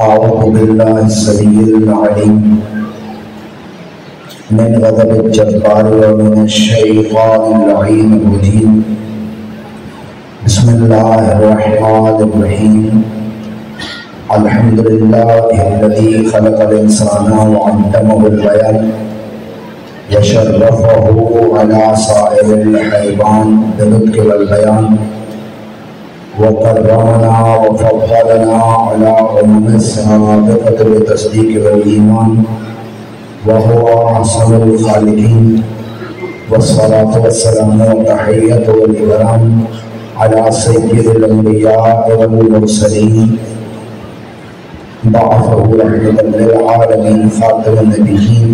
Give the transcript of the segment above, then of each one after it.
أعوذ بالله السميع العليم من غضب الجبار ومن الشيطان اللعين الرجيم. بسم الله الرحمن الرحيم. الحمد لله الذي خلق الإنسان وعلمه البيان وشرفه على سائر الحيوان بالنطق والبيان وكرمنا وفضلنا على السابقة بالتصديق والإيمان وهو أحسن الخالقين. والصلاة والسلام والتحية والإكرام على سيد الأنبياء والمرسلين بعثه رحمة للعالمين خاتم النبيين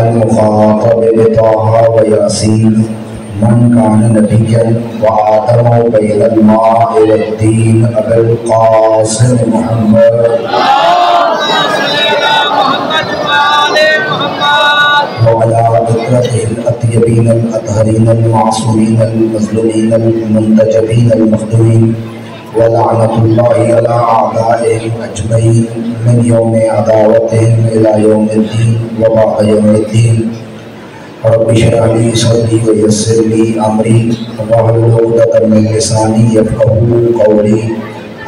المخاطب بطه وياسين من كان نبيا وآدم بين الماء والدين أبي القاسم محمد وعلى فطرته الأطيبين الأطهرين المعصومين المظلومين المنتجبين المخدومين ولعنة الله على أعدائهم أجمعين من يوم عداوتهم إلى يوم الدين وبعد يوم الدين. رب اشرح لي صدري ويسر لي أمري واحلل عقدة من لساني يفقهوا قولي.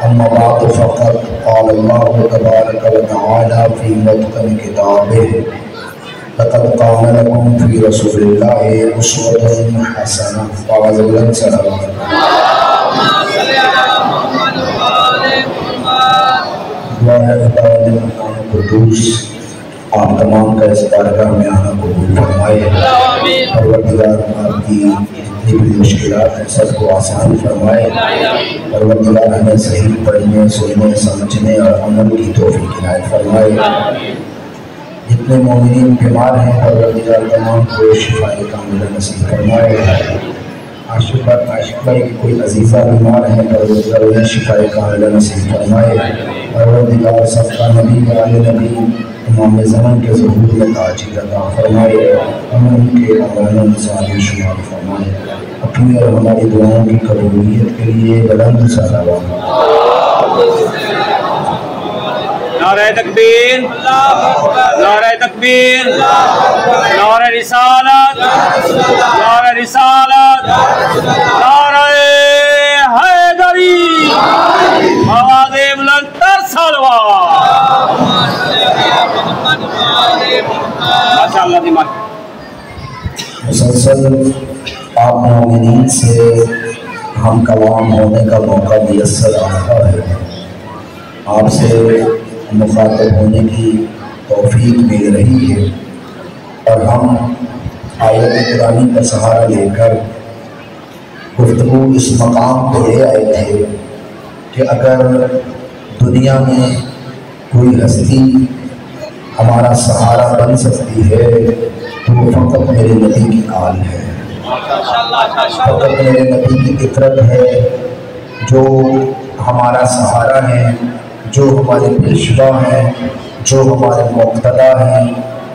أما بعد فقد قال الله تبارك وتعالى في محكم كتابه لقد كان لكم في رسول الله أسوة حسنة. أعوذ بالله من الشيطان الرجيم. دعا ہے خدا منان قدوس آپ تمام کا اس بارگاہ میں آنا قبول فرمائے. پروردگار آپ کی جتنی بھی مشکلات ہیں سب کو آسان فرمائے. پروردگار ہمیں صحیح پڑھنے سننے سمجھنے اور عمل کی توفیق عنایت فرمائے. جتنے مومنین بیمار ہیں پروردگار تمام کو شفاء کاملہ نصیب فرمائے. عاشق بھائی کی کوئی عزیزہ بیمار ہے پروردگار انہیں شفاء کاملہ نصیب فرمائے. پروردگار سب کا نبی والے نبی امام زمان کے ظہور میں تاجر عطا فرمائے. ہمیں ان کے اعمال صالح شمار فرمائے. اپنی اور ہماری دعاؤں کی قبولیت کے لیے بلند صلوات. نعرہ تکبیر، نعرہ تکبیر، نعرہ رسالت، نعرہ رسالت، نعرہ حیدری، آواز بلند تر صلوات. ماشاءاللہ دیمار مسلسل آپ مومنین سے ہم کلام ہونے کا موقع میسر آ رہا ہے. آپ سے مخاطب ہونے کی توفیق مل رہی ہے اور ہم آیت قرآنی کا سہارا لے کر گفتگو اس مقام پہ لے آئے تھے کہ اگر دنیا میں کوئی ہستی ہمارا سہارا بن سکتی ہے تو وہ فقط میرے نبی کی آل ہے، فقط میرے نبی کی فطرت ہے جو ہمارا سہارا ہے، جو ہمارے پیشوا ہیں، جو ہمارے مقتدا ہیں،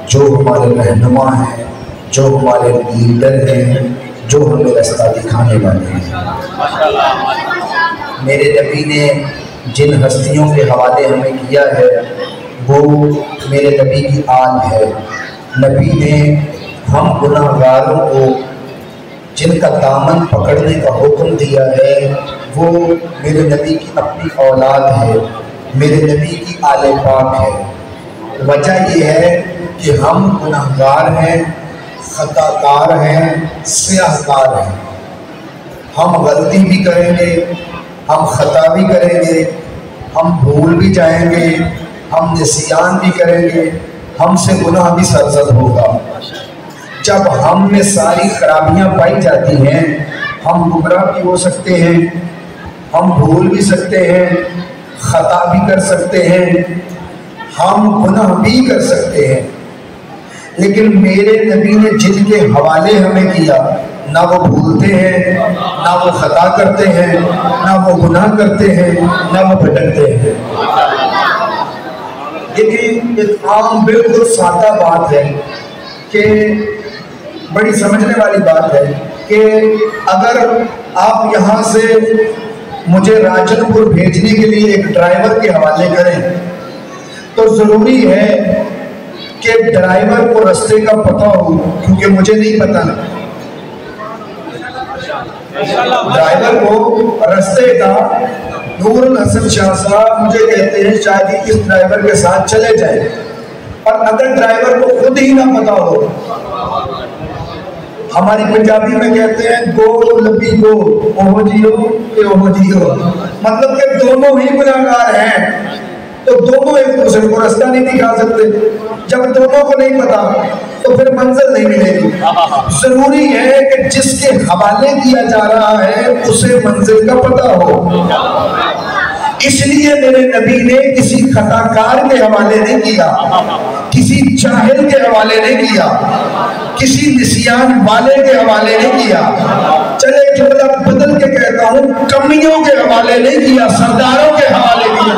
جو ہمارے رہنما ہیں، جو ہمارے لیڈر ہیں، جو ہمیں راستہ دکھانے والے ہیں. میرے نبی نے جن ہستیوں کے حوالے ہمیں کیا ہے وہ میرے نبی کی آل ہے. نبی نے ہم گناہگاروں کو جن کا دامن پکڑنے کا حکم دیا ہے وہ میرے نبی کی اپنی اولاد ہے، میرے نبی کی آل پاک ہے. وجہ یہ ہے کہ ہم گناہگار ہیں، خطا کار ہیں، سیاہ کار ہیں. ہم غلطی بھی کریں گے، ہم خطا بھی کریں گے، ہم بھول بھی جائیں گے، ہم نسیان بھی کریں گے، ہم سے گناہ بھی سرزد ہوگا. جب ہم میں ساری خرابیاں پائی جاتی ہیں ہم گمراہ بھی ہو سکتے ہیں، ہم بھول بھی سکتے ہیں، خطا بھی کر سکتے ہیں، ہم گناہ بھی کر سکتے ہیں. لیکن میرے نبی نے جن کے حوالے ہمیں کیا نہ وہ بھولتے ہیں، نہ وہ خطا کرتے ہیں، نہ وہ گناہ کرتے ہیں، نہ وہ بھٹکتے ہیں. لیکن ایک عام بالکل سادہ بات ہے کہ بڑی سمجھنے والی بات ہے کہ اگر آپ یہاں سے مجھے راجن پور بھیجنے کے لیے ایک ڈرائیور کے حوالے کریں تو ضروری ہے کہ ڈرائیور کو رستے کا پتہ ہو، کیونکہ مجھے نہیں پتا۔ ڈرائیور کو رستے کا، نور الحسن شاہ صاحب مجھے کہتے ہیں شاید ہی اس ڈرائیور کے ساتھ چلے جائیں، اور اگر ڈرائیور کو خود ہی نہ پتا ہو، ہماری پنجابی میں کہتے ہیں گو لبی گو، اوہ جیو کہ اوہ جیو، مطلب کہ دونوں ہی گناہگار ہیں، تو دونوں ایک دوسرے کو رستہ نہیں دکھا سکتے۔ جب دونوں کو نہیں پتا تو پھر منزل نہیں ملے گی۔ ضروری ہے کہ جس کے حوالے کیا جا رہا ہے اسے منزل کا پتہ ہو۔ اس لیے میرے نبی نے کسی خطا کار کے حوالے نہیں کیا، کسی جاہل کے حوالے نہیں کیا، کسی نسیان والے کے حوالے نہیں کیا، چلے جملہ بدل کے کہتا ہوں، کمیوں کے حوالے نہیں کیا، سرداروں کے حوالے کیا۔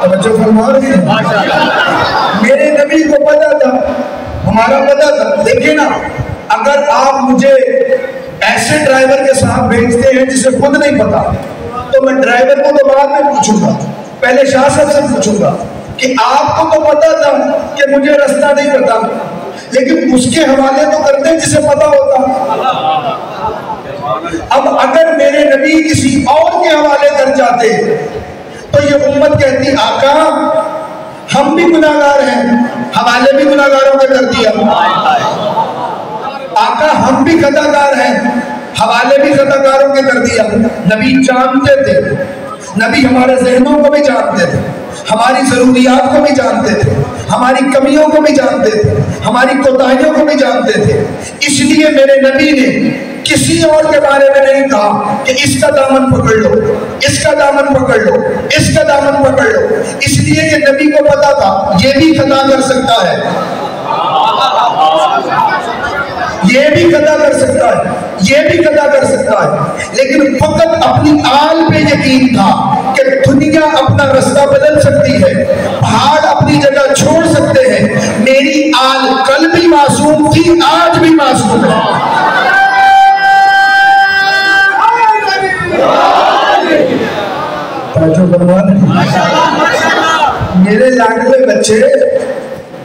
توجہ فرما رہے ہیں؟ میرے نبی کو پتا تھا، ہمارا پتا تھا۔ دیکھیں نا، اگر آپ مجھے ایسے ڈرائیور کے ساتھ بھیجتے ہیں جسے خود نہیں پتا، تو میں ڈرائیور کو تو بعد میں پوچھوں گا، پہلے شاہ صاحب سے پوچھوں گا کہ آپ کو تو پتا تھا کہ مجھے رستہ نہیں پتا، لیکن اس کے حوالے تو کرتے جسے پتا ہوتا۔ اب اگر میرے نبی کسی اور کے حوالے کر جاتے تو یہ امت کہتی آقا ہم بھی گناہگار ہیں، حوالے بھی گناہگاروں کے کر دیا۔ آقا ہم بھی خطاکار ہیں، حوالے بھی خطاکاروں کے کر دیا۔ نبی جانتے تھے، نبی ہمارے ذہنوں کو بھی جانتے تھے، ہماری ضروریات کو بھی جانتے تھے، ہماری کمیوں کو بھی جانتے تھے، ہماری کوتاہیوں کو بھی جانتے تھے۔ اس لیے میرے نبی نے کسی اور کے بارے میں نہیں کہا کہ اس کا دامن پکڑ لو، اس کا دامن پکڑ لو، اس کا دامن پکڑ لو، اس لیے کہ نبی کو پتا تھا یہ بھی خطا کر سکتا ہے، یہ بھی خطا کر سکتا ہے، یہ بھی خطا کر سکتا ہے، لیکن فقط اپنی آل پہ یقین تھا کہ دنیا اپنا رستہ بدل سکتی ہے، پہاڑ اپنی جگہ چھوڑ سکتے ہیں، میری آل کل بھی معصوم تھی، آج بھی معصوم ہے۔ میرے لاڈلے بچے،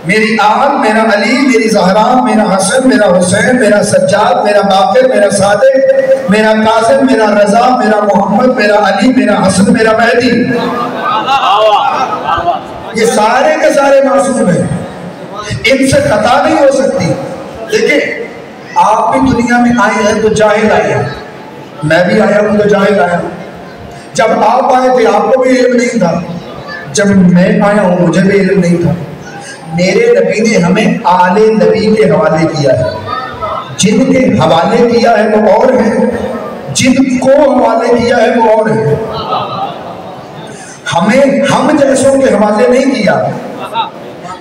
میری آل، میرا علی، میری زہرا، میرا حسن، میرا حسین، میرا سجاد، میرا باقر، میرا صادق، میرا قاسم، میرا رضا، میرا محمد، میرا علی، میرا حسن، میرا مہدی، یہ سارے کے سارے معصوم ہیں، ان سے خطا نہیں ہو سکتی۔ دیکھیں آپ بھی دنیا میں آئے ہیں تو جاہل آئے ہیں، میں بھی آیا ہوں تو جاہل آیا ہوں۔ جب آپ آئے تھے آپ کو بھی علم نہیں تھا، جب میں آیا ہوں مجھے بھی علم نہیں تھا۔ میرے نبی نے ہمیں آل نبی کے حوالے کیا ہے، جن کے حوالے کیا ہے وہ اور ہیں، جن کو حوالے کیا ہے وہ اور ہیں۔ ہمیں ہم جیسوں کے حوالے نہیں کیا،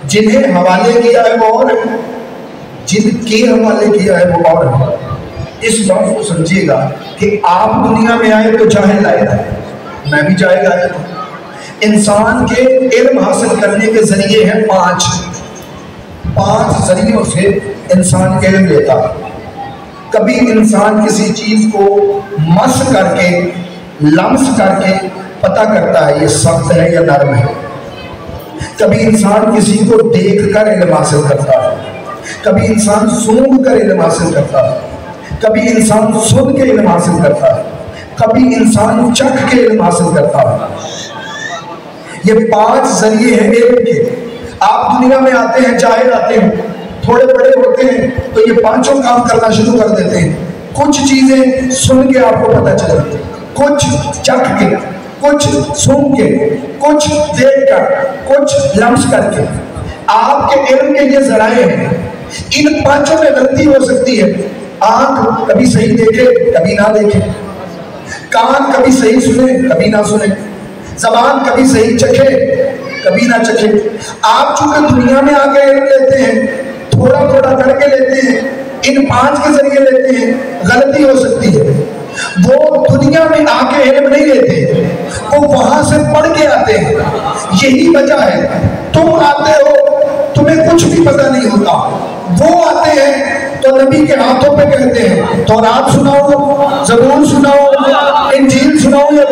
جنہیں حوالے کیا ہے وہ اور ہیں، جن کے حوالے کیا ہے وہ اور ہیں۔ اس بات کو سمجھیے گا کہ آپ دنیا میں آئے تو جاہل آئے تھے، میں بھی جاہل آیا تھا۔ انسان کے علم حاصل کرنے کے ذریعے ہیں پانچ ذریعوں سے انسان علم لیتا ہے۔ کبھی انسان کسی چیز کو مس کر کے، لمس کر کے پتہ کرتا ہے یہ سخت ہے یا نرم ہے۔ کبھی انسان کسی کو دیکھ کر علم حاصل کرتا ہے، کبھی انسان سونگھ کر علم حاصل کرتا ہے، کبھی انسان سن کے علم حاصل کرتا ہے، کبھی انسان چکھ کے علم حاصل کرتا ہے۔ یہ 5 ذریعے ہیں علم کے۔ آپ دنیا میں آتے ہیں، جاہل آتے ہیں، تھوڑے بڑے ہوتے ہیں تو یہ 5 کام کرنا شروع کر دیتے ہیں۔ کچھ چیزیں سن کے آپ کو پتہ چلتی، کچھ چکھ کے، کچھ سن کے، کچھ دیکھ کر، کچھ لمس کر کے۔ آپ کے علم کے یہ ذرائع ہیں، ان 5 میں غلطی ہو سکتی ہے۔ آنکھ کبھی صحیح دیکھے کبھی نہ دیکھے، کان کبھی صحیح سنے کبھی نہ سنے، زبان کبھی صحیح چکھے کبھی نہ چکھے۔ آپ چونکہ دنیا میں آ کے علم لیتے ہیں، تھوڑا تھوڑا کر کے لیتے ہیں، ان 5 کے ذریعے لیتے ہیں، غلطی ہو سکتی ہے۔ وہ دنیا میں آ کے علم نہیں لیتے، وہ وہاں سے پڑھ کے آتے ہیں۔ یہی وجہ ہے تم آتے ہو تمہیں کچھ بھی پتہ نہیں ہوتا، وہ آتے ہیں تو نبی کے ہاتھوں پہ کہتے ہیں تورات سناؤ، زبور سناؤ، انجیل سناؤ،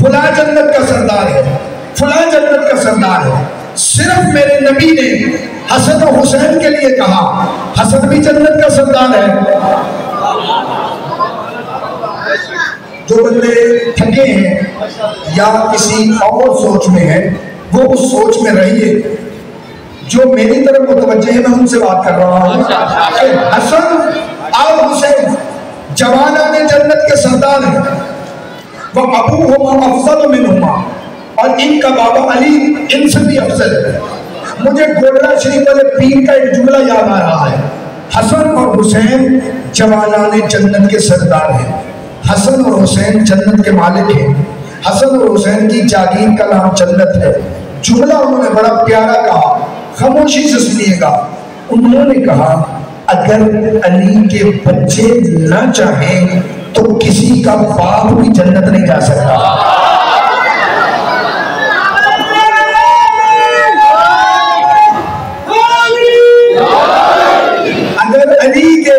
فلاں جنت کا سردار ہے، فلاں جنت کا سردار ہے. صرف میرے نبی نے حسن و حسین کے لیے کہا حسن بھی جنت کا سردار ہے. جو بندے تھکے ہیں یا کسی اور سوچ میں ہیں وہ اس سوچ میں رہیے. جو میری طرف متوجہ ہے میں ان سے بات کر رہا ہوں کہ حسن اور حسین جوانان جنت کے سردار ہیں. وہ ابوہما افضل منہما، اور ان کا بابا علی ان سے بھی افضل ہے. مجھے گولڑا شریف والے پیر کا ایک جملہ یاد آ رہا ہے. حسن اور حسین جوانان جنت کے سردار ہیں. حسن اور حسین جنت کے مالک ہیں. حسن اور حسین کی جاگیر کا نام جنت ہے. جملہ انہوں نے بڑا پیارا کہا، خاموشی سے سنیے گا. انہوں نے کہا اگر علی کے بچے نہ چاہیں تو کسی کا باپ بھی جنت نہیں جا سکتا. اگر علی کے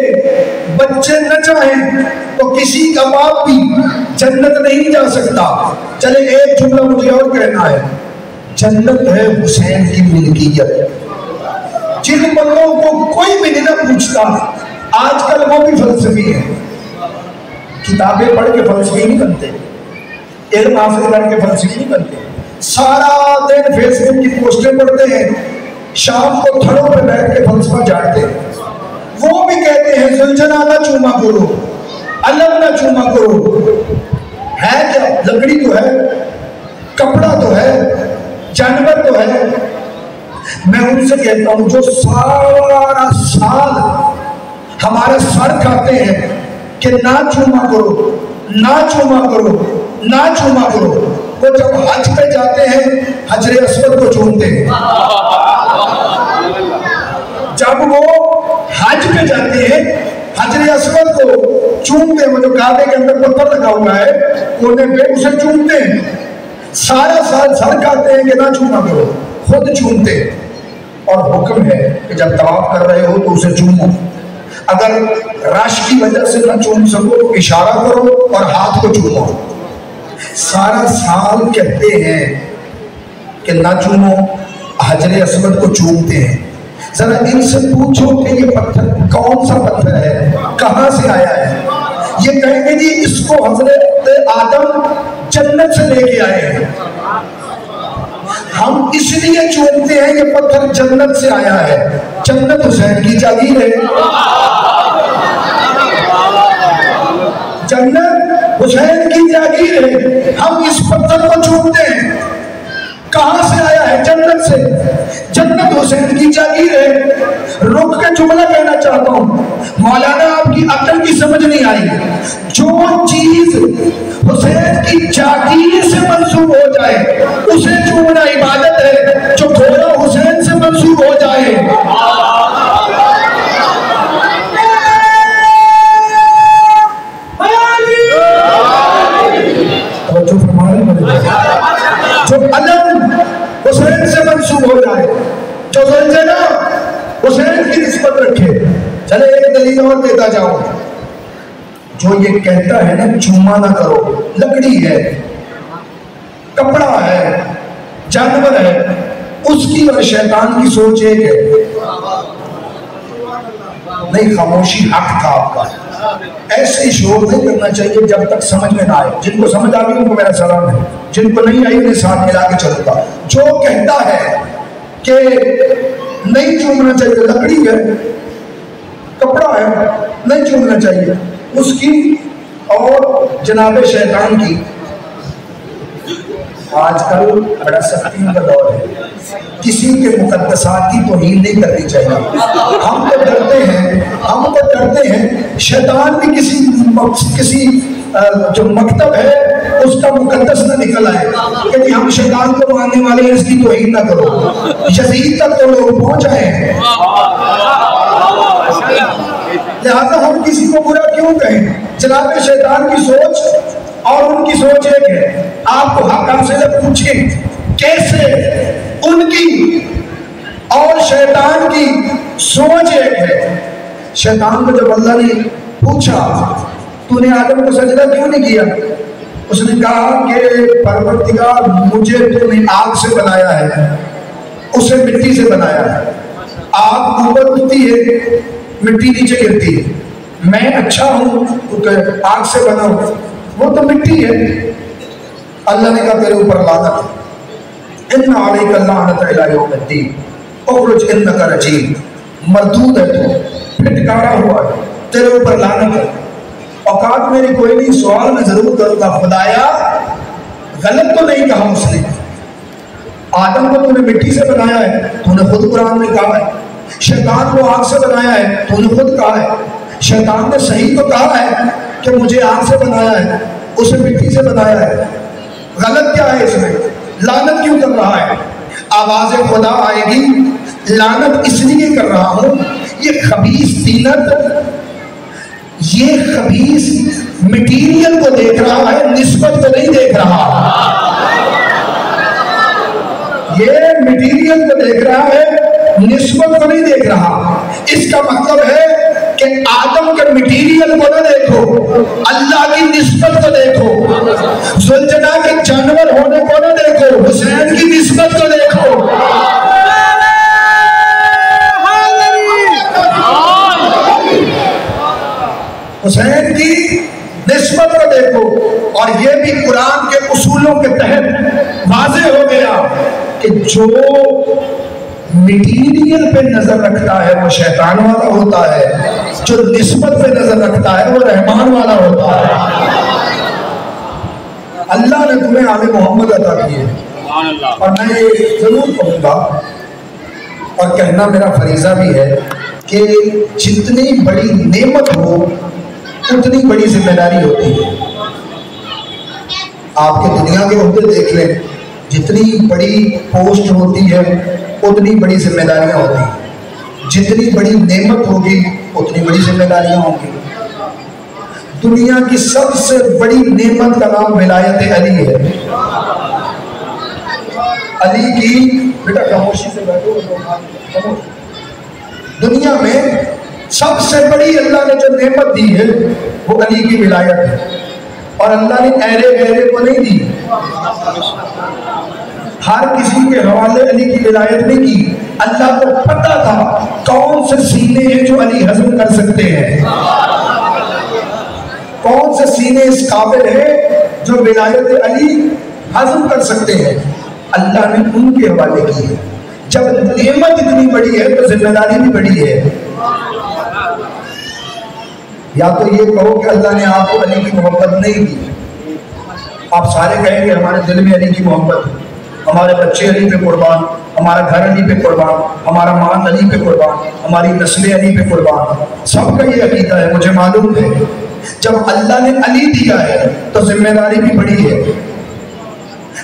بچے نہ چاہیں تو کسی کا باپ بھی جنت نہیں جا سکتا. چلے ایک جملہ مجھے اور کہنا ہے. جنت ہے حسین کی ملکیت. جن بندوں کو کوئی بھی نہیں پوچھتا، آج کل وہ بھی فلسفی ہیں. کتابیں پڑھ کے فلسفی نہیں بنتے، علم حاصل کر کے فلسفی نہیں بنتے. سارا دن فیس بک کی پوسٹیں پڑھتے ہیں، شام کو تھڑوں پہ بیٹھ کے فلسفہ جاڑتے ہیں. وہ بھی کہتے ہیں زلجنا نہ چوما کرو، علم نہ چوما کرو. ہے کیا؟ لکڑی تو ہے، کپڑا تو ہے، جانور تو ہے. میں ان سے کہتا ہوں جو سارا سال ہمارے سر کھاتے ہیں کہ نہ چوما کرو، نہ چوما کرو، نہ چوما کرو، وہ جب حج پہ جاتے ہیں حجر اسود کو چومتے ہیں. جب وہ حج پہ جاتے ہیں حجر اسود کو چومتے ہیں. وہ جو کعبے کے اندر پتھر لگا ہوا ہے کونے پہ اسے چومتے ہیں. سارا سال سر کھاتے ہیں کہ نہ چوما کرو، خود چومتے. اور حکم ہے کہ جب طواف کر رہے ہو تو اسے چومو. اگر رش کی وجہ سے نہ چوم سکو تو اشارہ کرو اور ہاتھ کو چومو. سارا سال کہتے ہیں کہ نہ چومو، حجر اسود کو چومتے ہیں. ذرا ان سے پوچھو کہ یہ پتھر کون سا پتھر ہے، کہاں سے آیا ہے. یہ کہیں گے جی اس کو حضرت آدم جنت سے لے کے آئے ہیں. ہم اس لیے چومتے ہیں یہ پتھر جنت سے آیا ہے. جنت حسین کی جاگیر ہے. جنت حسین کی جاگیر ہے. ہم اس پتھر کو چومتے ہیں. کہاں سے آیا ہے؟ جنت سے. جنت حسین کی جاگیر ہے. رک کے جملہ کہنا چاہتا ہوں، مولانا آپ کی عقل کی سمجھ نہیں آئی. جو چیز حسین کی جاگیر سے منسوب ہو جائے اسے چومنا عبادت ہے. جو گھوڑا حسین سے منسوب ہو جائے جو علم حسین سے منسوب ہو جائے، جو زلزلہ حسین کی نسبت رکھے. چلے ایک دلیل اور دیتا جاؤں. جو یہ کہتا ہے نا چوما نہ کرو، لکڑی ہے، کپڑا ہے، جانور ہے، اس کی اور شیطان کی سوچ ایک ہے. نہیں، خاموشی حق تھا آپ کا. ایسے شور نہیں کرنا چاہیے جب تک سمجھ میں نہ آئے. جن کو سمجھ آ گئی ان کو میرا سلام ہے، جن کو نہیں آئی انہیں ساتھ ملا کے چلتا. جو کہتا ہے کہ نہیں چومنا چاہیے، لکڑی ہے، کپڑا ہے، نہیں چومنا چاہیے، اس کی اور جناب شیطان کی. آج کل بڑا سختی کا دور ہے، کسی کے مقدسات کی توہین نہیں کرنی چاہیے. ہم تو ڈرتے ہیں شیطان بھی کسی جو مکتب ہے اس کا مقدس نہ نکل آئے کہ جی ہم شیطان کو ماننے والے ہیں، اس کی توہین نہ کرو. یزید تک تو لوگ پہنچ آئے ہیں. لہذا ہم کسی کو برا کیوں کہیں؟ جناب شیطان کی سوچ اور ان کی سوچ ایک ہے. آپ کو حق ہم سے پوچھیں کیسے ان کی اور شیطان کی سوچ ایک ہے. شیطان کو جب اللہ نے پوچھا تو نے آدم کو سجدہ کیوں نہیں کیا، اس نے کہا کہ پروردگار مجھے تو نے آگ سے بنایا ہے، اسے مٹی سے بنایا ہے، آگ اوپر اٹھتی ہے مٹی نیچے گرتی ہے، میں اچھا ہوں تو آگ سے بنا ہوں، وہ تو مٹی ہے۔ اللہ نے کہا تیرے اوپر لعنت، ان علیک اللعنۃ الی یوم الدین، اخرج انک رجیم، مردود ہے تو، پھٹکارا ہوا ہے، تیرے اوپر لعنت ہے۔ اوقات میری کوئی نہیں، سوال میں ضرور کروں گا، خدایا غلط تو نہیں کہا اس نے؟ آدم کو تو نے مٹی سے بنایا ہے، تو نے خود قرآن میں کہا ہے، شیطان کو آگ سے بنایا ہے، تو نے خود کہا ہے، شیطان نے صحیح تو کہا ہے کہ مجھے آگ سے بنایا ہے، اسے مٹی سے بنایا ہے، غلط کیا ہے اس میں؟ لعنت کیوں کر رہا ہے؟ آواز خدا آئے گی، لعنت اس لیے کر رہا ہوں، یہ خبیث طینت، یہ خبیث مٹیریل کو دیکھ رہا ہے، نسبت کو نہیں دیکھ رہا، یہ مٹیریل کو دیکھ رہا ہے، نسبت کو نہیں دیکھ رہا۔ اس کا مطلب ہے کہ آدم کے مٹیریل کو نہ دیکھو، اللہ کی نسبت کو دیکھو، زلجنا کے جانور ہونے کو نہ دیکھو، حسین کی نسبت کو دیکھو۔ حسین کی نسبت کو دیکھو، اور یہ بھی قرآن کے اصولوں کے تحت واضح ہو گیا کہ جو مٹیریل پہ نظر رکھتا ہے وہ شیطان والا ہوتا ہے، جو نسبت پہ نظر رکھتا ہے وہ رحمان والا ہوتا ہے۔ اللہ نے تمہیں آل محمد عطا کیے، اور میں یہ ضرور کہوں گا اور کہنا میرا فریضہ بھی ہے کہ جتنی بڑی نعمت ہو اتنی بڑی ذمہ داری ہوتی ہے۔ آپ کے دنیا کے عہدے دیکھ لیں، جتنی بڑی پوسٹ ہوتی ہے اتنی بڑی ذمہ داریاں ہوتی ہیں، جتنی بڑی نعمت ہوگی اتنی بڑی ذمہ داریاں ہوں گی۔ دنیا کی سب سے بڑی نعمت کا نام ولایت علی ہے۔ علی کی بیٹا خاموشی سے بیٹھو، دنیا میں سب سے بڑی اللہ نے جو نعمت دی ہے وہ علی کی ولایت ہے، اور اللہ نے ایرے غیرے کو نہیں دی، ہر کسی کے حوالے علی کی ولایت نہیں کی۔ اللہ کو پتہ تھا کون سے سینے ہیں جو علی ہضم کر سکتے ہیں، کون سے سینے اس قابل ہیں جو ولایت علی ہضم کر سکتے ہیں، اللہ نے ان کے حوالے کی ہے۔ جب نعمت اتنی بڑی ہے تو ذمہ داری بھی بڑی ہے۔ یا تو یہ کہو کہ اللہ نے آپ کو علی کی محبت نہیں دی، آپ سارے کہیں گے ہمارے دل میں علی کی محبت ہے، ہمارے بچے علی پہ قربان، ہمارا گھر علی پہ قربان، ہمارا مال علی پہ قربان، ہماری نسلیں علی پہ قربان، سب کا یہ عقیدہ ہے، مجھے معلوم ہے۔ جب اللہ نے علی دیا ہے تو ذمہ داری بھی بڑی ہے۔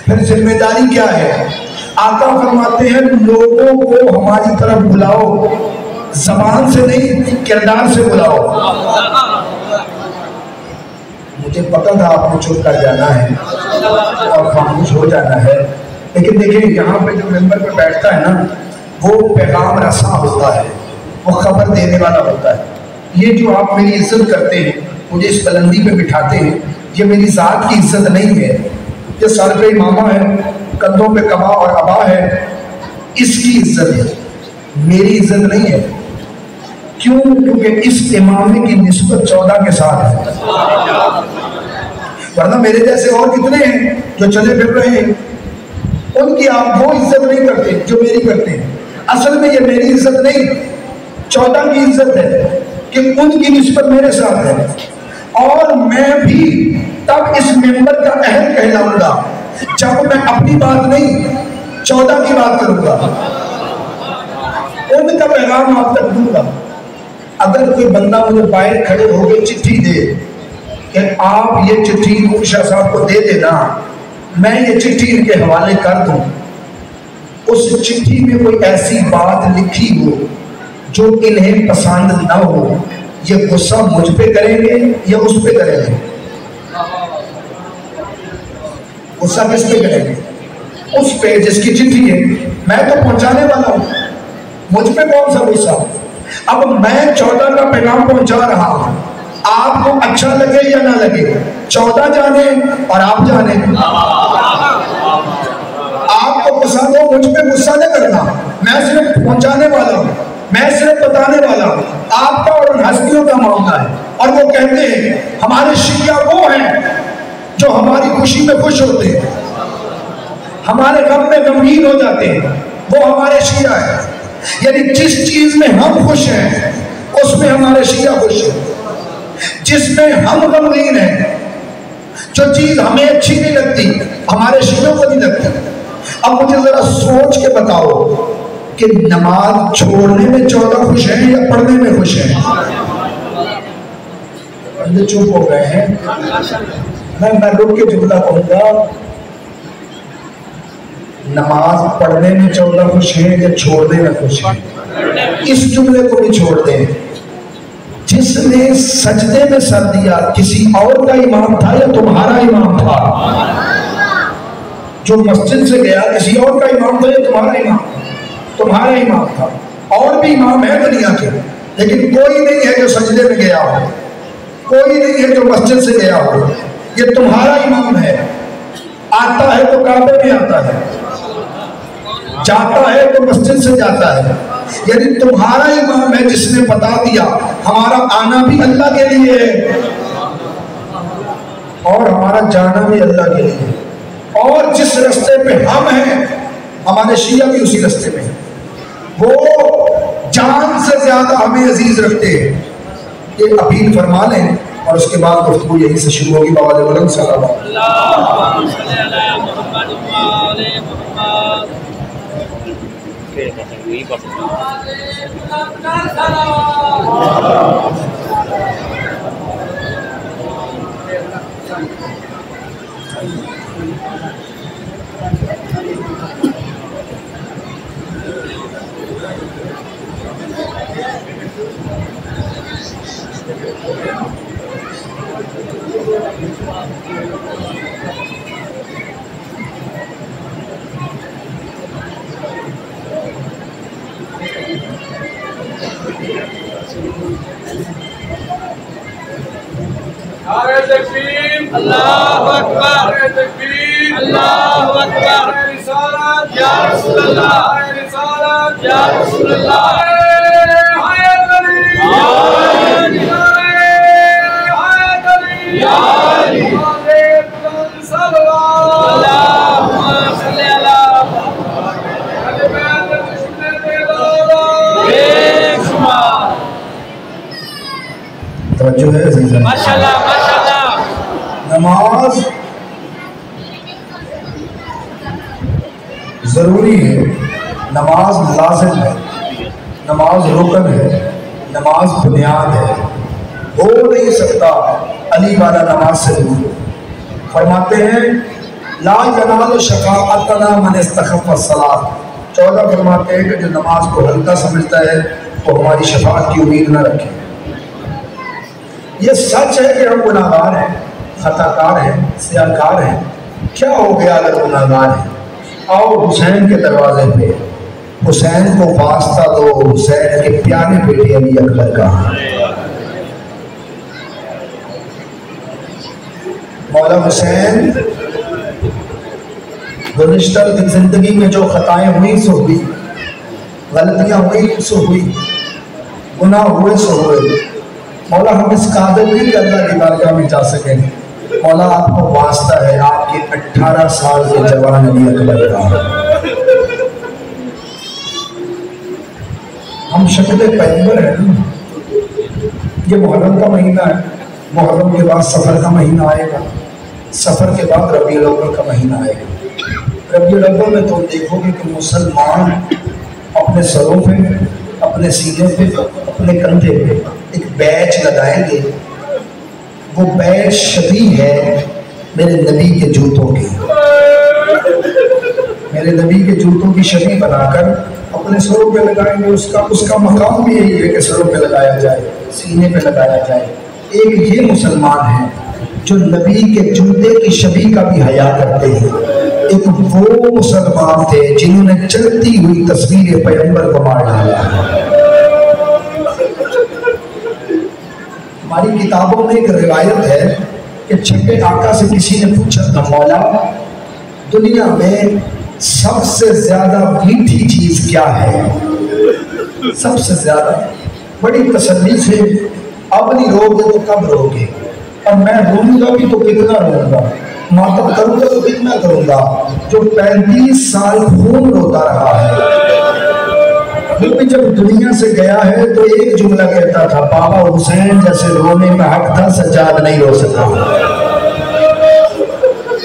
پھر ذمہ داری کیا ہے؟ آقا فرماتے ہیں لوگوں کو ہماری طرف بلاؤ، زبان سے نہیں کردار سے بلاؤ۔ مجھے پتا تھا آپ کو چپ کر جانا ہے اور خاموش ہو جانا ہے، لیکن دیکھیں یہاں پہ جو ممبر پہ بیٹھتا ہے نا وہ پیغام رساں ہوتا ہے، وہ خبر دینے والا ہوتا ہے۔ یہ جو آپ میری عزت کرتے ہیں، مجھے اس بلندی پہ بٹھاتے ہیں، یہ میری ذات کی عزت نہیں ہے، یہ سر پہ امامہ ہے، کندھوں پہ قبا اور عبا ہے، اس کی عزت ہے، میری عزت نہیں ہے۔ کیوں؟ کیونکہ اس امامے کی نسبت 14 کے ساتھ ہے، ورنہ میرے جیسے اور کتنے ہیں جو چلے پھر رہے ہیں، ان کی آپ وہ عزت نہیں کرتے جو میری کرتے ہیں۔ اصل میں یہ میری عزت نہیں، 14 کی عزت ہے کہ ان کی نسبت میرے ساتھ ہے، اور میں بھی تب اس ممبر کا اہل کہلاؤں گا جب میں اپنی بات نہیں 14 کی بات کروں گا، ان کا پیغام آپ تک دوں گا۔ اگر کوئی بندہ مجھے باہر کھڑے ہو کے چٹھی دے کہ آپ یہ چٹھی نور شاہ صاحب کو دے دینا، میں یہ چٹھی ان کے حوالے کر دوں، اس چٹھی میں کوئی ایسی بات لکھی ہو جو انہیں پسند نہ ہو، یہ غصہ مجھ پہ کریں گے یا اس پہ کریں گے؟ غصہ کس پہ کریں گے؟ اس پہ جس کی چٹھی ہے، میں تو پہنچانے والا ہوں، مجھ پہ کون سا غصہ؟ اب میں 14 کا پیغام پہنچا رہا ہوں، آپ کو اچھا لگے یا نہ لگے، 14 جانے اور آپ جانے، آپ کو پسند ہو، مجھ پہ غصہ نہ کرنا، میں صرف پہنچانے والا ہوں، میں صرف بتانے والا ہوں، آپ کا اور ان ہستیوں کا معاملہ ہے۔ اور وہ کہتے ہیں ہمارے شیعہ وہ ہیں جو ہماری خوشی میں خوش ہوتے ہیں، ہمارے غم میں غمگین ہو جاتے ہیں، وہ ہمارے شیعہ ہیں۔ یعنی جس چیز میں ہم خوش ہیں اس میں ہمارے شیعہ خوش ہیں، جس میں ہم غمگین ہیں، جو چیز ہمیں اچھی نہیں لگتی ہمارے شیعوں کو نہیں لگتی۔ اب مجھے ذرا سوچ کے بتاؤ کہ نماز چھوڑنے میں 14 خوش ہیں یا پڑھنے میں خوش ہیں؟ بندے چپ ہو گئے ہیں۔ میں رک کے جملہ کہوں گا، نماز پڑھنے میں 14 خوش ہیں یا چھوڑنے میں خوش ہیں؟ اس جملے کو بھی چھوڑ دیں۔ جس نے سجدے میں سر دیا کسی اور کا امام تھا یا تمہارا امام تھا؟ جو مسجد سے گیا کسی اور کا امام تھا یا تمہارا امام؟ تمہارا امام تھا۔ اور بھی امام ہے دنیا کے، لیکن کوئی نہیں ہے جو سجدے میں گیا ہو، کوئی نہیں ہے جو مسجد سے گیا ہو، یہ تمہارا امام ہے۔ آتا ہے تو کعبے میں آتا ہے، جاتا ہے تو مسجد سے جاتا ہے، یعنی تمہارا امام ہے جس نے بتا دیا ہمارا آنا بھی اللہ کے لیے ہے اور ہمارا جانا بھی اللہ کے لیے، اور جس رستے پہ ہم ہیں ہمارے شیعہ بھی اسی رستے میں ہیں، وہ جان سے زیادہ ہمیں عزیز رکھتے ہیں۔ یہ اپیل فرما لیں اور اس کے بعد گفتگو یہی سے شروع ہوگی۔ بابا بلند صلی اللہ علیہ نعرہ تکبیر، اللہ اکبر، نعرہ تکبیر، اللہ اکبر، رسالت یا رسول اللہ، رسالت یا رسول اللہ، حیات علی، حیات علی، صلی اللہ صلی اللہ توجہ ہے عزیزاں، ماشاءاللہ ماشاءاللہ۔ نماز ضروری ہے، نماز لازم ہے، نماز رکن ہے، نماز بنیاد ہے، ہو نہیں سکتا علی والا نماز سے دور۔ فرماتے ہیں لا ینال شفاعتنا من استخف الصلاۃ، 14 فرماتے ہیں کہ جو نماز کو ہلکا سمجھتا ہے وہ ہماری شفاعت کی امید نہ رکھے۔ یہ سچ ہے کہ ہم گناہگار ہیں، خطا کار ہیں، سیاہکار ہیں، کیا ہو گیا اگر گناہگار ہیں؟ آؤ حسین کے دروازے پہ، حسین کو واسطہ دو، حسین کے پیارے بیٹے علی اکبر کا۔ مولا حسین گزشتہ زندگی میں جو خطائیں ہوئی سو ہوئی، غلطیاں ہوئی سو ہوئی، گناہ ہوئے سو ہوئے، مولا ہم اس قابل نہیں کہ اللہ کی بارگاہ میں جا سکیں۔ مولا آپ کو واسطہ ہے آپ کے 18 سال کے جوان علی اکبر کا۔ ہم شکل پیغمبر ہیں نا، یہ محرم کا مہینہ ہے، محرم کے بعد سفر کا مہینہ آئے گا، سفر کے بعد ربیع الاول کا مہینہ آئے گا۔ ربیع الاول میں تم دیکھو گے کہ مسلمان اپنے سروں پہ، اپنے سینے پہ، اپنے کندھے پہ ایک بیچ لگائیں گے، وہ بیچ شبیہ ہے میرے نبی کے جوتوں کی، میرے نبی کے جوتوں کی شبیہ بنا کر اپنے سروں پہ لگائیں گے۔ اس کا مقام بھی یہی ہے کہ سروں پہ لگایا جائے، سینے پہ لگایا جائے۔ ایک یہ مسلمان ہے جو نبی کے جوتے کی شبیہ کا بھی حیا کرتے ہیں، ایک وہ مسلمان تھے جنہوں نے چلتی ہوئی تصویر پیغمبر کو مار ڈالا۔ ہماری کتابوں میں ایک روایت ہے کہ چھٹے آقا سے کسی نے پوچھا تھا مولا دنیا میں سب سے زیادہ میٹھی چیز کیا ہے؟ سب سے زیادہ بڑی تسلی سے اب نہیں رو گے تو کب رو گے، اور میں روں گا بھی تو کتنا روں گا، ماتم کروں گا تو کتنا کروں گا، جو 35 سال خون روتا رہا ہے۔ وہ بھی جب دنیا سے گیا ہے تو ایک جملہ کہتا تھا بابا حسین جیسے رونے میں حق تھا سجاد نہیں رو سکا۔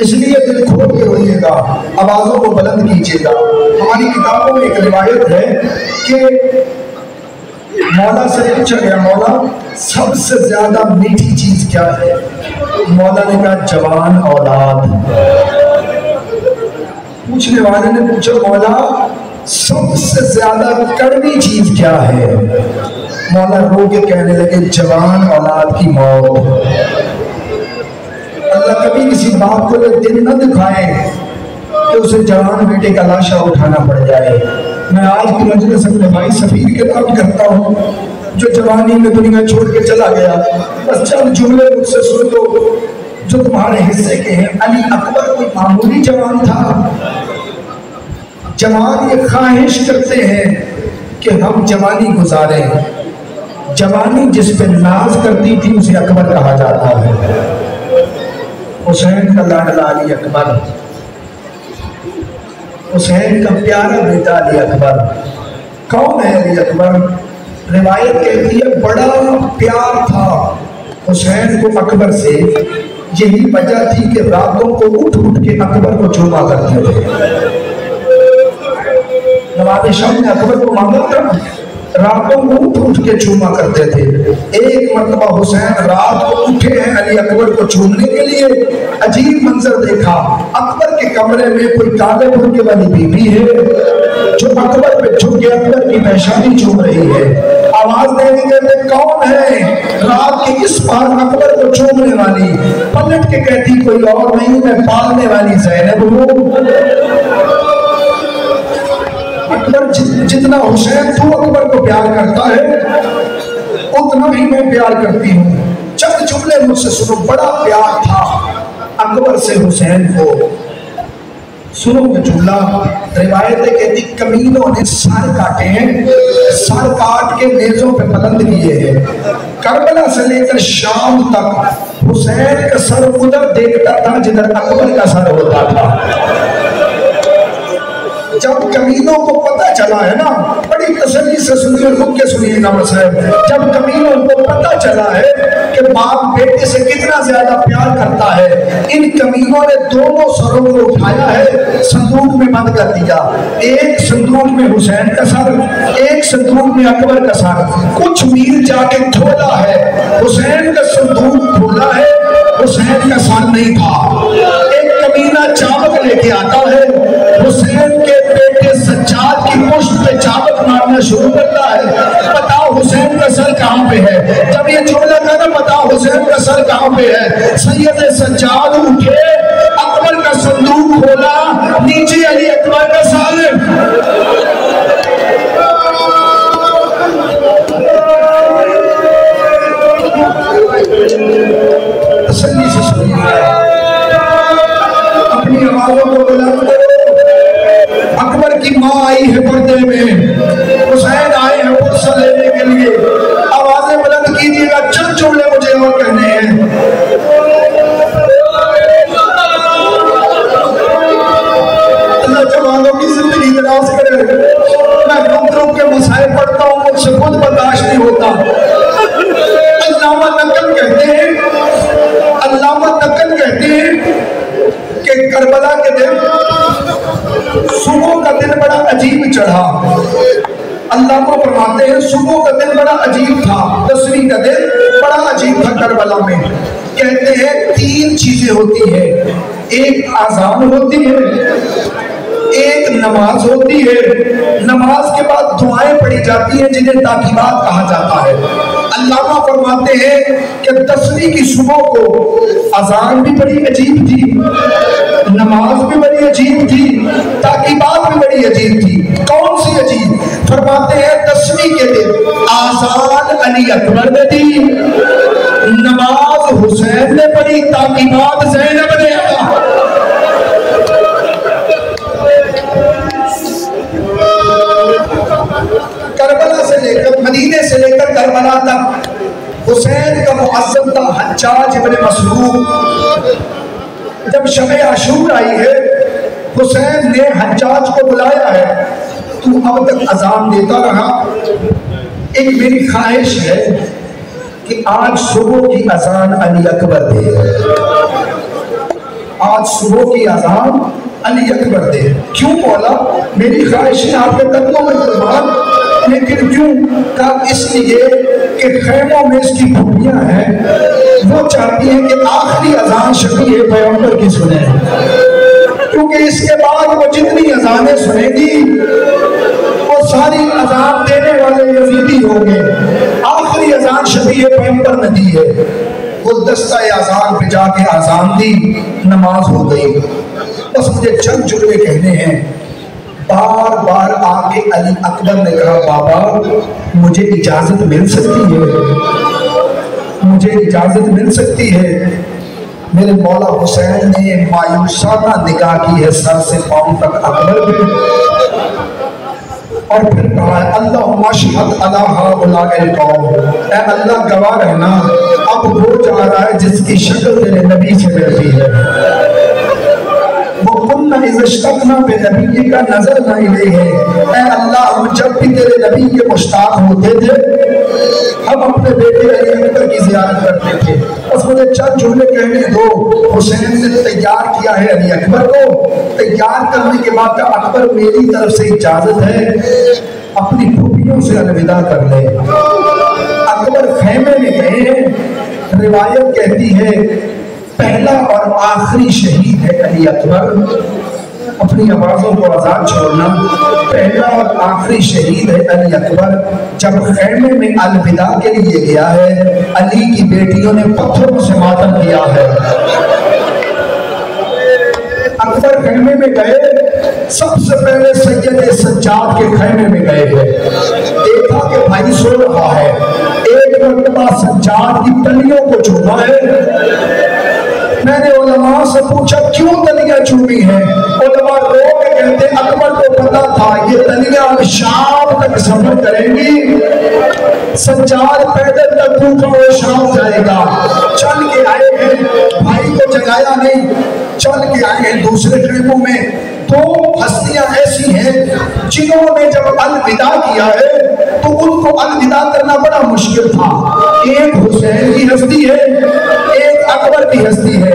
اس لیے دل کھول کے روئیے گا، آوازوں کو بلند کیجیے گا۔ ہماری کتابوں میں ایک روایت ہے کہ مولا سے پوچھا گیا مولا سب سے زیادہ میٹھی چیز کیا ہے؟ مولا نے کہا جوان اولاد۔ پوچھنے والے نے پوچھا مولا سب سے زیادہ کڑوی چیز کیا ہے؟ مولا رو کے کہنے لگے جوان اولاد کی موت۔ اللہ کبھی کسی باپ کو یہ دن نہ دکھائے کہ اسے جوان بیٹے کا لاشا اٹھانا پڑ جائے۔ میں آج کی مجلس اپنے بھائی سفیر کے نام کرتا ہوں جو جوانی میں دنیا چھوڑ کے چلا گیا، بس چند جملے مجھ سے سن لو جو تمہارے حصے کے ہیں۔ علی اکبر کوئی معمولی جوان تھا؟ جوان یہ خواہش کرتے ہیں کہ ہم جوانی گزاریں، جوانی جس پہ ناز کرتی تھی اسے اکبر کہا جاتا ہے۔ حسین کا لاڈلا علی اکبر، حسین کا پیارا بیٹا علی اکبر۔ کون ہے علی اکبر؟ روایت کہتی ہے بڑا پیار تھا حسین کو اکبر سے، یہی وجہ تھی کہ راتوں کو اٹھ کے اکبر کو چوما کرتے تھے۔ نواب شاہ نے اکبر کو مانگا تھا، راتوں کو اٹھ کے چوما کرتے تھے۔ ایک مرتبہ حسین رات کو اٹھے ہیں علی اکبر کو چومنے کے لیے، عجیب منظر دیکھا، اکبر کے کمرے میں کوئی کالے برقعے والی بی بی ہے جو اکبر پہ جھک کے اکبر کی پیشانی چوم رہی ہے۔ آواز دے کے کہتے کون ہے رات کے اس پار اکبر کو چومنے والی؟ پلٹ کے کہتی کوئی اور نہیں، میں پالنے والی زینب ہوں۔ اکبر جتنا حسین تو اکبر کو پیار کرتا ہے اتنا ہی میں پیار کرتی ہوں۔ چند جملے مجھ سے سنو، بڑا پیار تھا اکبر سے حسین کو۔ سنو یہ جملہ، روایتیں کہتی کمینوں نے سر کاٹے ہیں، سر کاٹ کے نیزوں پہ بلند کیے ہیں۔ کربلا سے لے کر شام تک حسین کا سر ادھر دیکھتا تھا جدھر اکبر کا سر ہوتا تھا۔ جب کمینوں کو پتہ چلا ہے نا، بڑی تسلی سے سنیے، خود کے سنیے نا مسئلہ، جب کمینوں کو پتہ چلا ہے کہ باپ بیٹے سے کتنا زیادہ پیار کرتا ہے، ان کمینوں نے دونوں سروں کو اٹھایا ہے، صندوق میں بند کر دیا۔ ایک صندوق میں حسین کا سر، ایک صندوق میں اکبر کا سر۔ کچھ میل جا کے کھولا ہے، حسین کا صندوق کھولا ہے، حسین کا سر نہیں تھا۔ ایک کمینہ چابک لے کے آتا ہے، حسین کے بیٹے سجاد کی پشت پہ چابک مارنا شروع کرتا ہے۔ بتاؤ حسین کا سر کہاں پہ ہے؟ جب یہ جملہ کہا بتاؤ حسین کا سر کہاں پہ ہے، سید سجاد اٹھے، اکبر کا صندوق کھولا، نیچے علی اکبر کا سر۔ تسلی سے سنیے، اپنی آوازوں کو بلند کرو۔ اکبر کی ماں آئی ہے پردے میں، حسین آئے ہیں پرسہ لینے کے لیے۔ آوازیں بلند کیجیے گا، چند جملے مجھے اور کہنے ہیں۔ اللہ جوانوں کی زندگی دراز کرے۔ میں روک کے مسائل پڑھتا ہوں، مجھ سے خود برداشت نہیں ہوتا۔ علامہ نقل کہتے ہیں کہ کربلا کے دن صبح کا دن بڑا عجیب چڑھا۔ علامہ فرماتے ہیں صبح کا دن بڑا عجیب تھا، 10ویں کا دن بڑا عجیب تھا کربلا میں۔ کہتے ہیں 3 چیزیں ہوتی ہیں، ایک اذان ہوتی ہے، ایک نماز ہوتی ہے، نماز کے بعد دعائیں پڑھی جاتی ہیں جنہیں تاکیبات کہا جاتا ہے۔ علامہ فرماتے ہیں کہ 10ویں کی صبح کو اذان بھی بڑی عجیب تھی، نماز بھی بڑی عجیب تھی، تاکیبات بھی بڑی عجیب تھی۔ کون سی عجیب؟ فرماتے ہیں 10ویں کے دن آذان علی اکبر نے دی، بڑی تعقیبات زینب نے کربلا سے لے کر مدینے سے لے کر کربلا تک حسین کا معظم تھا حجاج ابن مسروق. جب شب عاشور آئی ہے حسین نے حجاج کو بلایا ہے تو اب تک اذان دیتا رہا, ایک میری خواہش ہے کہ آج صبح کی اذان علی اکبر دے, آج صبح کی اذان علی اکبر دے. کیوں مولا؟ میری خواہش ہے آپ کے قدموں میں قربان. لیکن کیوں؟ کہا اس لیے کہ خیموں میں اس کی بھوپیاں ہیں, وہ چاہتی ہیں کہ آخری اذان شفیع پیغمبر کی سنیں, کیونکہ اس کے بعد وہ جتنی اذانیں سنیں گی وہ ساری اذان دینے والے یزیدی ہوں گے. آخری اذان شفیع پیغمبر نے دی ہے. گلدستہ اذان پہ جا کے اذان دی, نماز ہو گئی. بس مجھے چند جملے کہنے ہیں. بار بار آ کے علی اکبر نے کہا بابا مجھے اجازت مل سکتی ہے, مجھے اجازت مل سکتی ہے. میرے مولا حسین نے مایوسانہ نگاہ کی ہے سر سے پاؤں تک اکبر پہ, اور پھر کہا اللہم اشہد علی ہؤلاء القوم, اے اللہ گواہ رہنا اب وہ جا رہا ہے جس کی شکل تیرے نبی سے ملتی ہے. وَقُلْنَا إِذَا اشْتَقْنَا بِنَبِيِّكَ نَظَرْنَا إِلَيْهِ, اے اللہ ہم جب بھی تیرے نبی کے مشتاق ہوتے تھے ہم اپنے بیٹے علی اکبر کی زیارت کرتے تھے. بس مجھے چند جملے کہنے دو. حسین نے تیار کیا ہے علی اکبر کو. تیار کرنے کے بعد اکبر میری طرف سے اجازت ہے اپنی پھوپھیوں سے الوداع کر لے. اکبر خیمے میں گئے. روایت کہتی ہے پہلا اور آخری شہید ہے علی اکبر. اپنی آوازوں کو آزاد چھوڑنا. پہلا اور آخری شہید ہے علی اکبر. جب خیمے میں الوداع کے لیے گیا ہے علی کی بیٹیوں نے پتھروں سے ماتم کیا ہے. اکبر خیمے میں گئے, سب سے پہلے سید سجاد کے خیمے میں گئے ہیں. دیکھا کہ بھائی سو رہا ہے. ایک مرتبہ سجاد کی تلیوں کو چوما ہے. میں نے علماء سے پوچھا کیوں تلیاں چومی ہیں؟ علماء رو کے کہتے اکبر کو پتا تھا یہ تلیاں شام تک سفر کریں گی. سجاد پیدل تک کوفہ و شام جائے گا. چل کے آئے ہیں, بھائی کو جگایا نہیں, چل کے آئے ہیں دوسرے خیموں میں. دو ہستیاں ایسی ہیں جنہوں نے جب الوداع کیا ہے تو ان کو الوداع کرنا بڑا مشکل تھا. ایک حسین کی ہستی ہے, ایک اکبر کی ہستی ہے.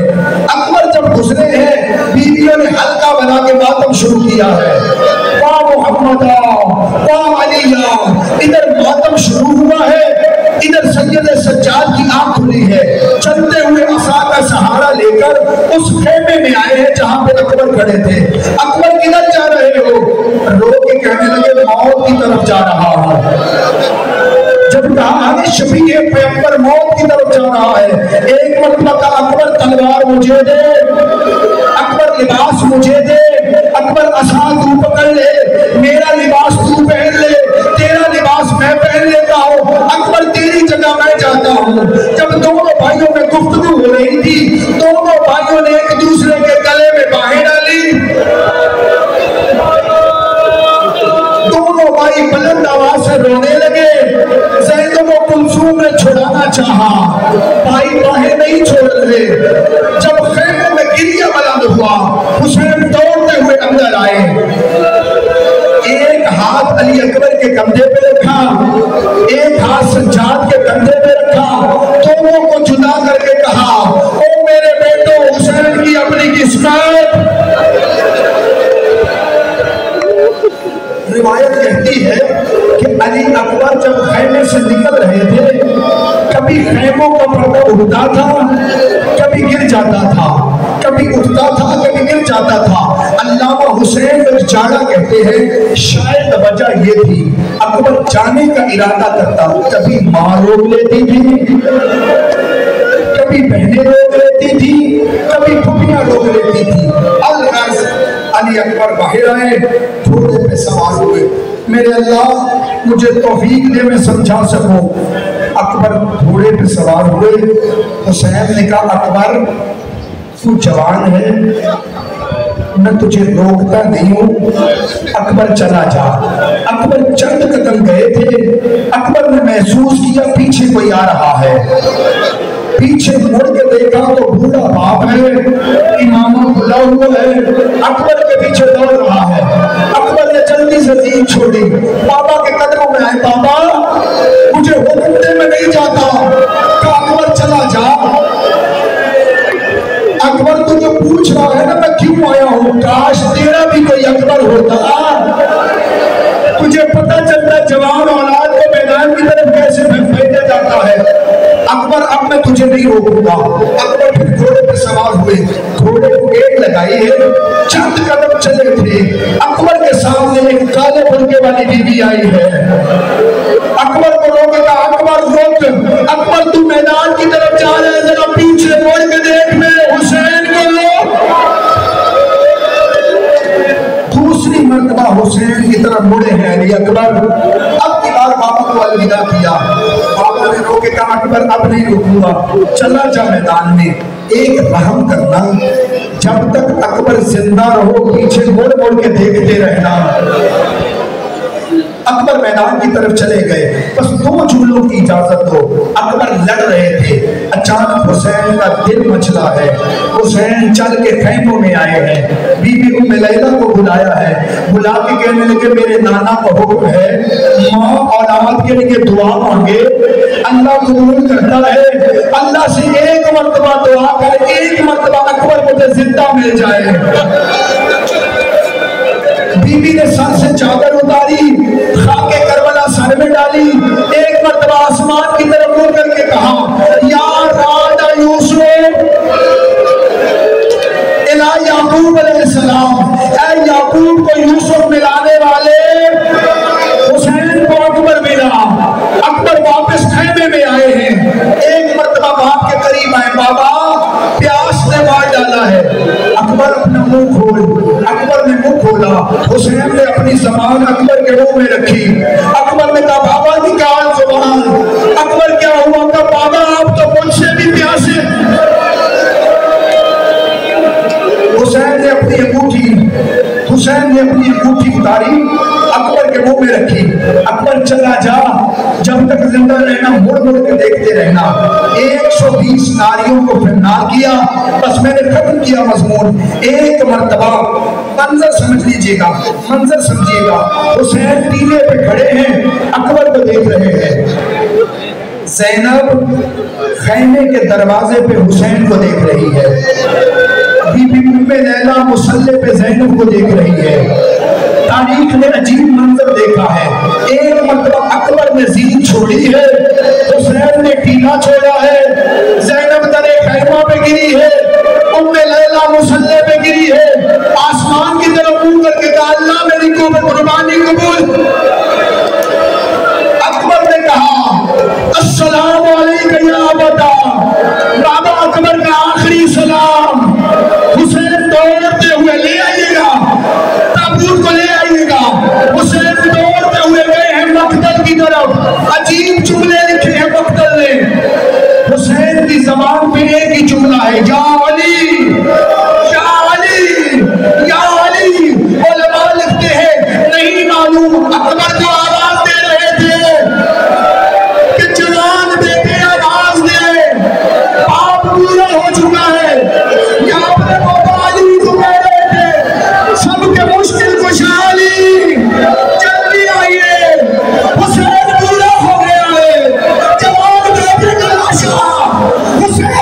اکبر جب گزرے ہیں بیویوں نے حلقہ بنا کے ماتم شروع کیا ہے. واہ محمد واہ علی, ادھر ماتم شروع ہوا ہے, ادھر سید سجاد کی آنکھ کھلی ہے. چلتے ہوئے عصا کا سہارا لے کر اس خیمے میں آئے ہیں جہاں پہ اکبر کھڑے تھے. اکبر کدھر جا رہے ہو؟ رو کے کہنے لگے موت کی طرف جا رہا ہوں. جب کہا کہ شفیع پیغمبر موت کی طرف جا رہا ہے, ایک مرتبہ کہا اکبر تلوار مجھے دے, اکبر لباس مجھے دے, اکبر عصا تو پکڑ لے, میرا لباس تو پہن لے, تیرا لباس میں پہن لیتا ہوں, اکبر تیری جگہ میں جاتا ہوں. جب دونوں بھائیوں میں گفتگو ہو رہی تھی دونوں بھائیوں نے ایک دوسرے کے گلے میں باہیں ڈالی. دونوں بھائی بلند آواز سے رونے لگے. زینب و کلثوم نے چھڑانا چاہا, بھائی باہیں نہیں چھوڑ رہے. جب خیموں میں گریہ بلند ہوا حسین دوڑتے ہوئے اندر آئے. ایک ہاتھ علی اکبر کے کندھے پہ رکھا, ایک ہاتھ سجاد کے کندھے پہ رکھا. دونوں کو جدا کر کے کہا او میرے بیٹو حسین کی اپنی قسمت. روایت کہتی ہے کہ علی اکبر جب خیمے سے نکل رہے تھے کبھی خیموں کا پردہ اٹھتا تھا کبھی گر جاتا تھا, کبھی اٹھتا تھا کبھی گر جاتا تھا. علامہ حسین چاڑا کہتے ہیں شاید وجہ یہ تھی اکبر جانے کا ارادہ کرتا, کبھی ماں روک لیتی تھی, کبھی بہنیں روک لیتی تھی, کبھی پھوپھیاں روک لیتی تھی. الغرض علی اکبر باہر آئے, گھوڑے پہ سوار ہوئے. میرے اللہ مجھے توفیق دے میں سمجھا سکوں. اکبر گھوڑے پہ سوار ہوئے. حسین نے کہا اکبر تو جوان ہے, میں تجھے روکتا نہیں ہوں, اکبر چلا جا. اکبر چند قدم گئے تھے, اکبر نے محسوس کیا پیچھے کوئی آ رہا ہے. پیچھے مڑ کے دیکھا تو بوڑھا باپ ہے, امامہ کھلا ہوا ہے, اکبر کے پیچھے دوڑ رہا ہے. اکبر نے جلدی سے زین چھوڑی, بابا کے قدموں میں آئے, بابا مجھے حکم دے میں نہیں جاتا. کہ اکبر چلا جا. اکبر تو جو پوچھ رہا ہے نا میں کیوں آیا ہوں, کاش تیرا بھی کوئی اکبر ہوتا. تجھے پتہ چلتا جوان اولاد کو میدان کی طرف کیسے بھیجا جاتا ہے. اکبر اب میں تجھے نہیں روکوں گا. اکبر پھر گھوڑے پہ سوار ہوئے, گھوڑے کو ایک لگائی ہے, چند قدم چلے تھے. اکبر کے سامنے ایک کالے برقعے والی بیوی آئی ہے. اکبر کو روکے گا, اکبر روک, اکبر تو میدان کی طرف جا رہے ہیں, ذرا پیچھے موڑ کے دیکھ میں حسین کو لو. دوسری مرتبہ حسین کی طرف مڑے ہیں علی اکبر. اب کی بار بابا کو الوداع کیا. بابا نے روکے کہا اکبر اب نہیں رکوں گا, چلا جا میدان میں. ایک رحم کرنا, جب تک اکبر زندہ رہو پیچھے موڑ موڑ کے دیکھتے رہنا. اکبر میدان کی طرف چلے گئے, بس 2 جملوں کی اجازت دو. اکبر لڑ رہے تھے, اچانک حسین کا دل مچلا ہے. حسین چل کے خیموں میں آئے ہیں. بی بی ام لیلہ کو بلایا ہے, بلا کے کہنے لگے میرے نانا کا حکم ہے ماں اولاد کے لیے دعا مانگے, اللہ قبول کرتا ہے. اللہ سے ایک مرتبہ دعا کر, ایک مرتبہ اکبر مجھے زندہ مل جائے. بی بی نے سر سے چادر اتاری, خاک کربلا سر میں ڈالی, ایک مرتبہ آسمان کی طرف مڑ کر کے کہا یا راج یوسف الہ یعقوب علیہ السلام, اے یعقوب کو یوسف ملانے والے. حسین کو اکبر ملا. اکبر واپس خیمے میں آئے ہیں. ایک مرتبہ باپ کے قریب آئے, بابا پیاس نے مار ڈالا ہے. اکبر اپنا منہ کھول, اکبر نے منہ کھولا. حسین نے اپنی زبان اکبر کے منہ میں رکھی. اکبر نے کہا بابا نکال زبان. اکبر کیا ہوا, کہ بابا آپ تو مجھ سے بھی پیاسے. حسین نے اپنی انگوٹھی اتاری, اکبر کے منہ میں رکھی. اکبر چلا جا, جب تک زندہ رہنا مڑ مڑ کے دیکھتے رہنا. 120 ناریوں کو فنار کیا. بس میں نے ختم کیا مضمون. ایک مرتبہ منظر سمجھ لیجئے گا, منظر سمجھیے گا. حسین ٹیلے پہ کھڑے ہیں, اکبر کو دیکھ رہے ہیں. زینب خیمے کے دروازے پہ حسین کو دیکھ رہی ہے. بی بی ام لیلہ مصلی پہ زینب کو دیکھ رہی ہے. تاریخ نے عجیب منظر دیکھا ہے. ایک مرتبہ اکبر نے زین چھوڑی ہے, حسین نے ٹیلا چھوڑا ہے. زینب در خیمہ پہ گری ہے, ام لیلہ مصلی پہ گری ہے. آسمان کی طرف منہ کر کے کہا اللہ میری قربانی قبول. اکبر نے کہا السلام علیکم یا ابا. بابا اکبر کا آخری سلام. حسین دوڑتے ہوئے لے آئیے گا, تابوت کو لے آئیے گا. حسین دوڑتے ہوئے گئے ہیں مقتل کی طرف. عجیب جملے لکھے ہیں مقتل نے. حسین کی زبان پہ ایک ہی جملہ ہے, یا علی یا علی یا علی. علماء لکھتے ہیں نہیں معلوم اکبر کو آواز دے رہے تھے کہ جوان بیٹے آواز دے, باپ پورا ہو چکا ہے, یا اپنے پاپا علی کو کہہ رہے تھے سب کے مشکل کشا علی جلدی آئیے, حسین پورا ہو گیا ہے. جوان بیٹے کا لاشا حسین